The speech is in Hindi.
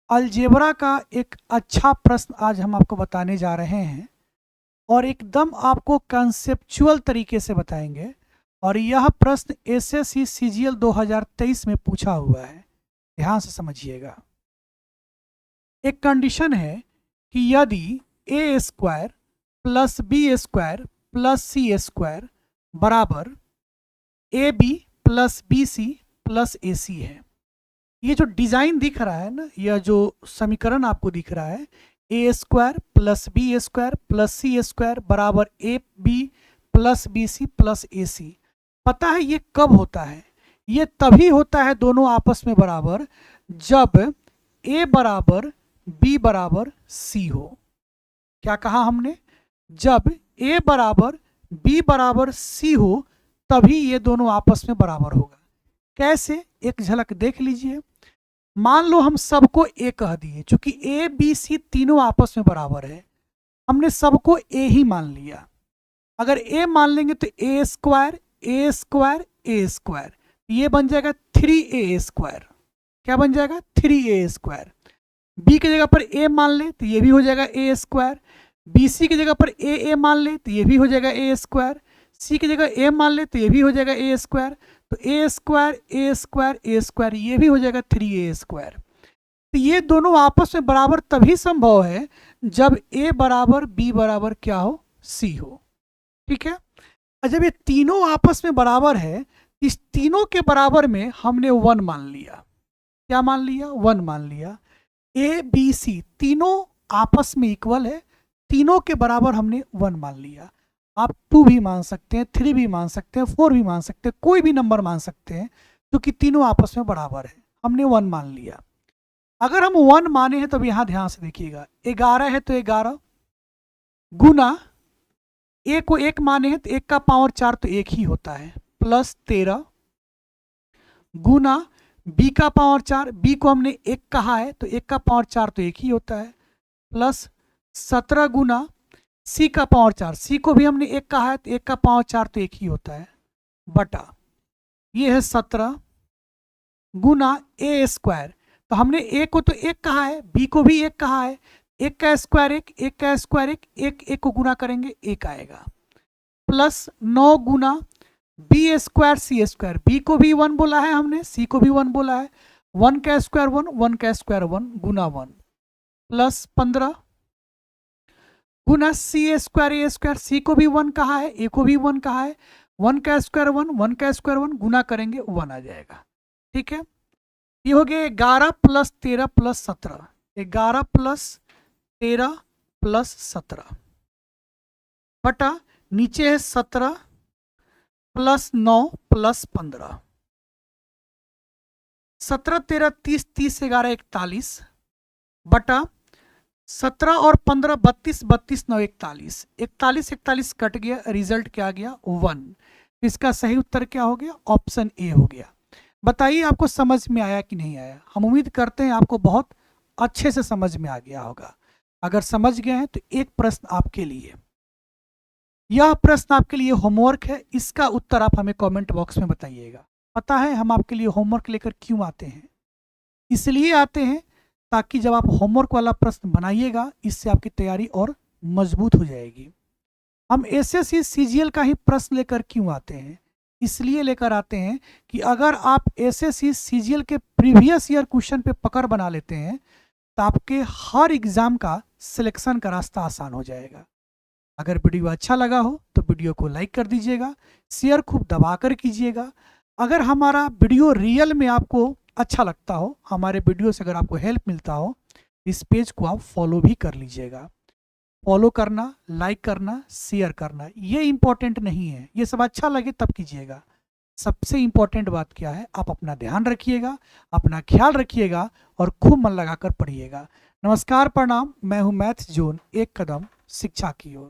अलजेब्रा का एक अच्छा प्रश्न आज हम आपको बताने जा रहे हैं और एकदम आपको कंसेप्चुअल तरीके से बताएंगे। और यह प्रश्न एसएससी सीजीएल 2023 में पूछा हुआ है, ध्यान से समझिएगा। एक कंडीशन है कि यदि A square plus B square plus C square बराबर A B plus B C plus A C है। ये जो डिजाइन दिख रहा है ना, यह जो समीकरण आपको दिख रहा है, A square plus B square plus C square बराबर A B plus B C plus A C. पता है ये कब होता है? ये तभी होता है दोनों आपस में बराबर, जब ए बराबर बी बराबर सी हो। क्या कहा हमने? जब ए बराबर बी बराबर सी हो तभी ये दोनों आपस में बराबर होगा। कैसे? एक झलक देख लीजिए। मान लो हम सबको ए कह दिए, चूंकि ए बी सी तीनों आपस में बराबर है, हमने सबको ए ही मान लिया। अगर ए मान लेंगे तो ए स्क्वायर ए स्क्वायर ए स्क्वायर, ये बन जाएगा 3a स्क्वायर। क्या बन जाएगा? 3a square. बी की जगह पर ए मान ले तो ये भी हो जाएगा ए स्क्वायर। बी सी की जगह पर ए मान ले तो ये भी हो जाएगा ए स्क्वायर। सी की जगह ए मान ले तो ये भी हो जाएगा ए स्क्वायर। तो ए स्क्वायर ए स्क्वायर ए स्क्वायर, ये भी हो जाएगा 3a स्क्वायर। तो ये दोनों आपस में बराबर तभी संभव है जब ए बराबर बी बराबर क्या हो? सी हो। ठीक है। और जब ये तीनों आपस में बराबर है, इस तीनों के बराबर में हमने 1 मान लिया। क्या मान लिया? 1 मान लिया। ए बी सी तीनों आपस में इक्वल है, तीनों के बराबर हमने 1 मान लिया। आप 2 भी मान सकते हैं, 3 भी मान सकते हैं, 4 भी मान सकते हैं, कोई भी नंबर मान सकते हैं, क्योंकि तीनों आपस में बराबर है। हमने 1 मान लिया। अगर हम 1 माने हैं तो यहां ध्यान से देखिएगा, 11 है तो 11 गुना ए को 1 माने हैं तो 1 का पावर 4 तो 1 ही होता है, प्लस 13 गुना बी का पावर 4, बी को हमने 1 कहा है तो 1 का पावर 4 तो 1 ही होता है, प्लस 17 गुना सी का पावर 4, सी को भी हमने 1 कहा है तो 1 का पावर 4 तो 1 ही होता है, बटा ये है 17 गुना ए स्क्वायर। तो हमने ए को तो 1 कहा है, बी को भी 1 कहा है, 1 का स्क्वायर 1, 1 का स्क्वायर 1, 1 को गुना करेंगे 1 आएगा, प्लस 9 गुना बी स्क्वायर सी स्क्वायर, बी को भी 1 बोला है हमने, सी को भी 1 बोला है, 1 का स्क्वायर 1, 1 का स्क्वायर 1 गुना 1, प्लस 15 गुना सी स्क्वायर ए स्क्वायर, सी को भी 1 कहा है, ए को भी 1 कहा है, 1 का स्क्वायर 1, 1 का स्क्वायर 1 गुना करेंगे 1 आ जाएगा। ठीक है। ये हो गया 11 प्लस 13 प्लस 17, 11 प्लस 13 प्लस 17 बटा नीचे है 17 प्लस 9 प्लस 15, 17 13 30, 30 11 41 बटा 17 और 15 32, 32 9 41, 41 41 कट गया, रिजल्ट क्या आ गया? 1। इसका सही उत्तर क्या हो गया? ऑप्शन ए हो गया। बताइए आपको समझ में आया कि नहीं आया? हम उम्मीद करते हैं आपको बहुत अच्छे से समझ में आ गया होगा। अगर समझ गए हैं तो एक प्रश्न आपके लिए, यह प्रश्न आपके लिए होमवर्क है, इसका उत्तर आप हमें कमेंट बॉक्स में बताइएगा। पता है हम आपके लिए होमवर्क लेकर क्यों आते हैं? इसलिए आते हैं ताकि जब आप होमवर्क वाला प्रश्न बनाइएगा, इससे आपकी तैयारी और मजबूत हो जाएगी। हम एसएससी सीजीएल का ही प्रश्न लेकर क्यों आते हैं? इसलिए लेकर आते हैं कि अगर आप एसएससी सीजीएल के प्रीवियस ईयर क्वेश्चन पे पकड़ बना लेते हैं तो आपके हर एग्जाम का सिलेक्शन का रास्ता आसान हो जाएगा। अगर वीडियो अच्छा लगा हो तो वीडियो को लाइक कर दीजिएगा, शेयर खूब दबाकर कीजिएगा। अगर हमारा वीडियो रियल में आपको अच्छा लगता हो, हमारे वीडियो से अगर आपको हेल्प मिलता हो, इस पेज को आप फॉलो भी कर लीजिएगा। फॉलो करना, लाइक करना, शेयर करना ये इंपॉर्टेंट नहीं है, ये सब अच्छा लगे तब कीजिएगा। सबसे इंपॉर्टेंट बात क्या है? आप अपना ध्यान रखिएगा, अपना ख्याल रखिएगा और खूब मन लगाकर पढ़िएगा। नमस्कार, प्रणाम। मैं हूं मैथ्स जोन, एक कदम शिक्षा की ओर।